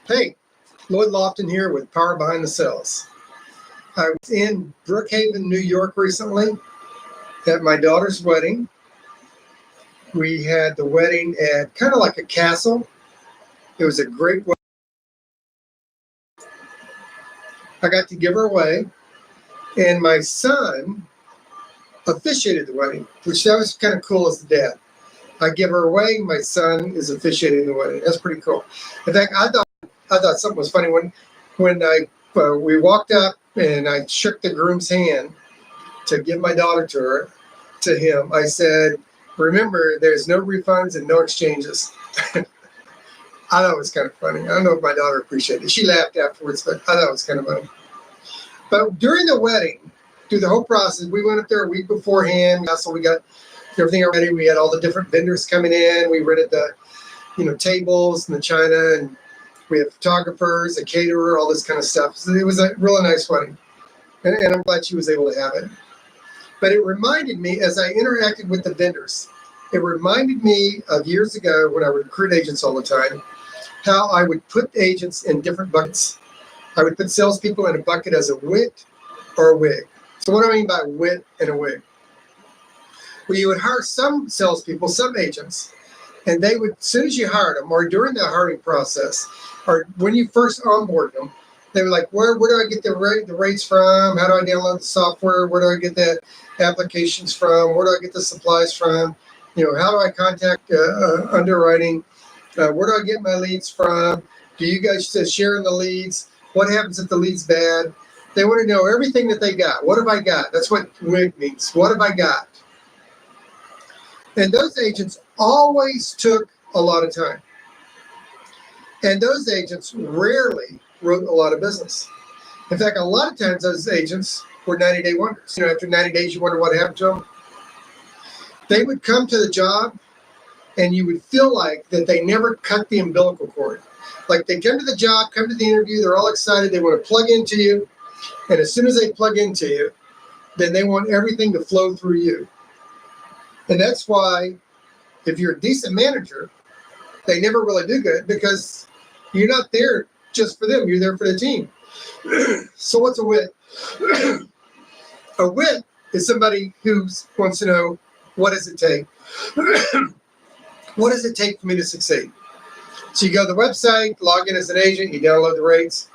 Hey, Lloyd Lofton here with Power Behind the Sales. I was in Brookhaven, New York recently at my daughter's wedding. We had the wedding at kind of like a castle. It was a great wedding. I got to give her away, and my son officiated the wedding, which that was kind of cool as the dad. I give her away, my son is officiating the wedding. That's pretty cool. In fact, I thought something was funny when we walked up and I shook the groom's hand to give my daughter to him. I said, "Remember, there's no refunds and no exchanges." I thought it was kind of funny. I don't know if my daughter appreciated it. She laughed afterwards, but I thought it was kind of funny. But during the wedding, through the whole process, we went up there a week beforehand. So we got everything ready. We had all the different vendors coming in. We rented the, tables and the china, and we had photographers, a caterer, all this kind of stuff. So it was a really nice wedding, and I'm glad she was able to have it. But it reminded me, as I interacted with the vendors, it reminded me of years ago when I would recruit agents all the time, how I would put agents in different buckets. I would put salespeople in a bucket as a wit or a wig. So what do I mean by wit and a wig? Well, you would hire some salespeople, some agents, and they would, as soon as you hired them or during the hiring process, or when you first onboard them, they were like, where do I get the rates from? How do I download the software? Where do I get the applications from? Where do I get the supplies from? How do I contact underwriting? Where do I get my leads from? Do you guys share in the leads? What happens if the lead's bad? They want to know everything that they got. What have I got? That's what WIG means. What have I got? And those agents always took a lot of time. And those agents rarely wrote a lot of business. In fact, a lot of times those agents were 90-day wonders. After 90 days, you wonder what happened to them. They would come to the job, and you would feel like that they never cut the umbilical cord. Like they come to the job, come to the interview, they're all excited, they want to plug into you. And as soon as they plug into you, then they want everything to flow through you. And that's why if you're a decent manager, they never really do good because you're not there just for them. You're there for the team. So what's a wit? A wit is somebody who wants to know, what does it take? What does it take for me to succeed? So you go to the website, log in as an agent, you download the rates,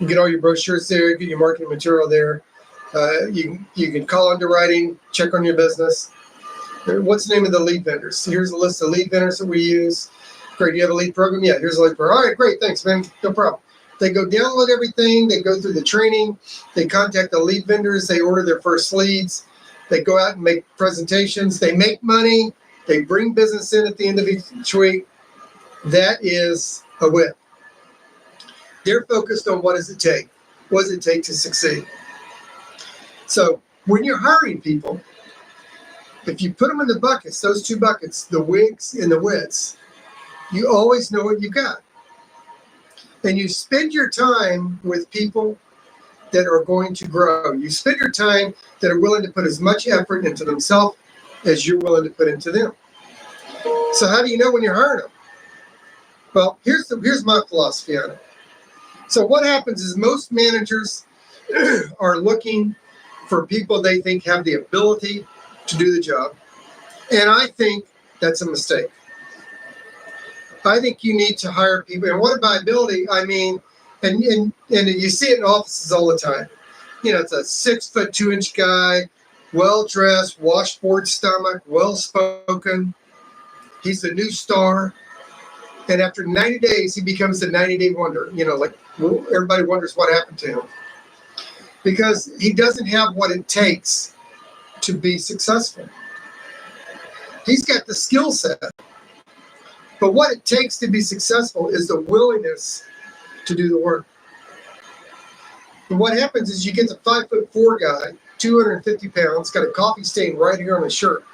you get all your brochures there, get your marketing material there. You can call underwriting, check on your business. What's the name of the lead vendors? Here's a list of lead vendors that we use. Great, do you have a lead program? Yeah, here's a lead program. All right, great, thanks, man, no problem. They go download everything, they go through the training, they contact the lead vendors, they order their first leads, they go out and make presentations, they make money, they bring business in at the end of each week. That is a wit. They're focused on what does it take? What does it take to succeed? So when you're hiring people, if you put them in the buckets, those two buckets, the wigs and the wits, you always know what you got. And you spend your time with people that are going to grow. You spend your time that are willing to put as much effort into themselves as you're willing to put into them. So how do you know when you're hiring them? Well, here's my philosophy on it. So what happens is most managers are looking for people they think have the ability to do the job. And I think that's a mistake. I think you need to hire people. And what by ability, I mean, and you see it in offices all the time. It's a 6'2" 2" guy, well-dressed, washboard stomach, well-spoken. He's the new star. And after 90 days, he becomes the 90-day wonder. Like everybody wonders what happened to him. Because he doesn't have what it takes to be successful. He's got the skill set. But what it takes to be successful is the willingness to do the work. And what happens is you get the 5'4" guy, 250 pounds, got a coffee stain right here on his shirt.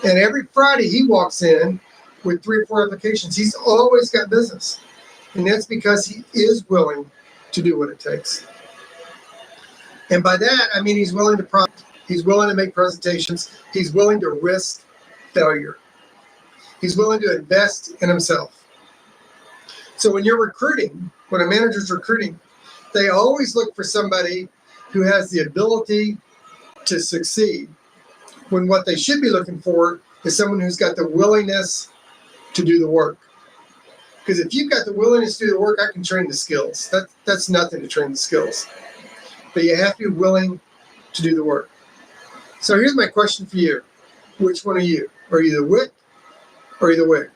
And every Friday he walks in with 3 or 4 applications. He's always got business. And that's because he is willing to do what it takes. And by that, I mean he's willing to profit. He's willing to make presentations. He's willing to risk failure. He's willing to invest in himself. So when you're recruiting, when a manager's recruiting, they always look for somebody who has the ability to succeed, when what they should be looking for is someone who's got the willingness to do the work. Because if you've got the willingness to do the work, I can train the skills. That's nothing to train the skills. But you have to be willing to do the work. So here's my question for you. Which one are you? Are you the wit or are you the wig?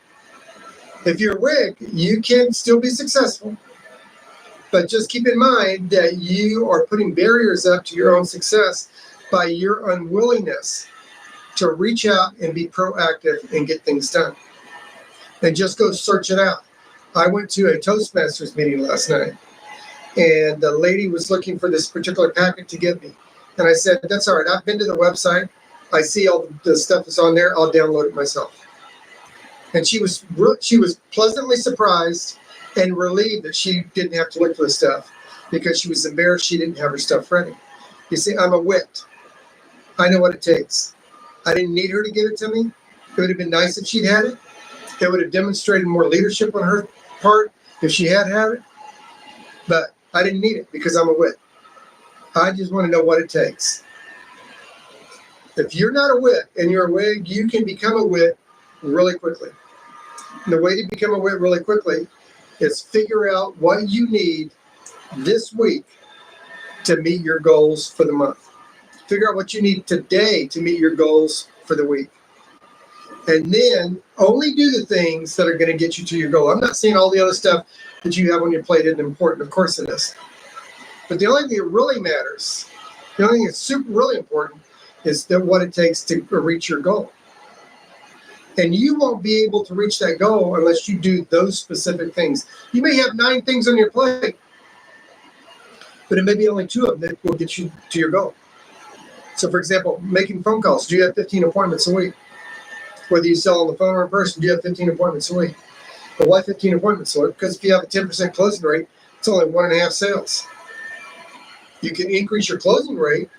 If you're a wig, you can still be successful. But just keep in mind that you are putting barriers up to your own success by your unwillingness to reach out and be proactive and get things done. And just go search it out. I went to a Toastmasters meeting last night, and the lady was looking for this particular packet to give me. And I said, that's all right. I've been to the website. I see all the stuff that's on there. I'll download it myself. And she was pleasantly surprised and relieved that she didn't have to look for the stuff, because she was embarrassed she didn't have her stuff ready. You see, I'm a wit. I know what it takes. I didn't need her to give it to me. It would have been nice if she'd had it. It would have demonstrated more leadership on her part if she had it. But I didn't need it because I'm a wit. I just want to know what it takes. If you're not a wit and you're a wig, you can become a wit really quickly. And the way to become a wit really quickly is figure out what you need this week to meet your goals for the month. Figure out what you need today to meet your goals for the week. And then only do the things that are going to get you to your goal. I'm not saying all the other stuff that you have on your plate isn't important. Of course it is. But the only thing that really matters, the only thing that's really important, is that what it takes to reach your goal. And you won't be able to reach that goal unless you do those specific things. You may have 9 things on your plate, but it may be only 2 of them that will get you to your goal. So, for example, making phone calls. Do you have 15 appointments a week? Whether you sell on the phone or in person, do you have 15 appointments a week? But why 15 appointments a week? Because if you have a 10% closing rate, it's only 1.5 sales. You can increase your closing rate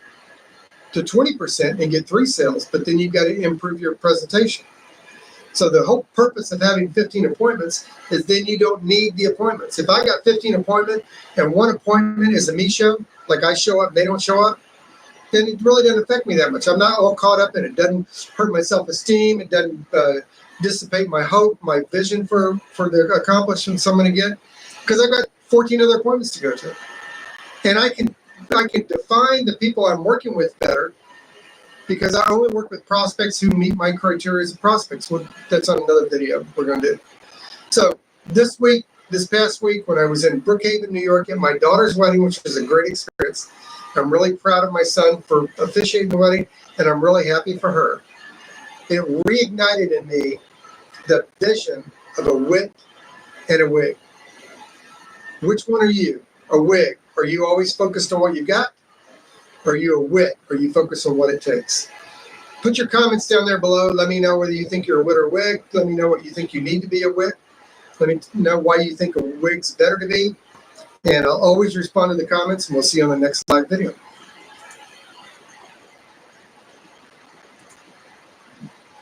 to 20% and get 3 sales, but then you've got to improve your presentation. So the whole purpose of having 15 appointments is then you don't need the appointments. If I got 15 appointments and 1 appointment is a me show, like I show up, they don't show up, then it really doesn't affect me that much. I'm not all caught up in it. It doesn't hurt my self-esteem. It doesn't dissipate my hope, my vision for the accomplishments I'm going to get, because I've got 14 other appointments to go to. And I can define the people I'm working with better, because I only work with prospects who meet my criteria as prospects. Well, that's on another video we're going to do. So this past week, when I was in Brookhaven, New York, at my daughter's wedding, which was a great experience, I'm really proud of my son for officiating the wedding, and I'm really happy for her. It reignited in me the vision of a wit and a wig. Which one are you? A wig. Are you always focused on what you got? Or are you a wit? Are you focused on what it takes? Put your comments down there below. Let me know whether you think you're a wit or a wig. Let me know what you think you need to be a wit. Let me know why you think a wig's better to be. And I'll always respond to the comments, and we'll see you on the next live video.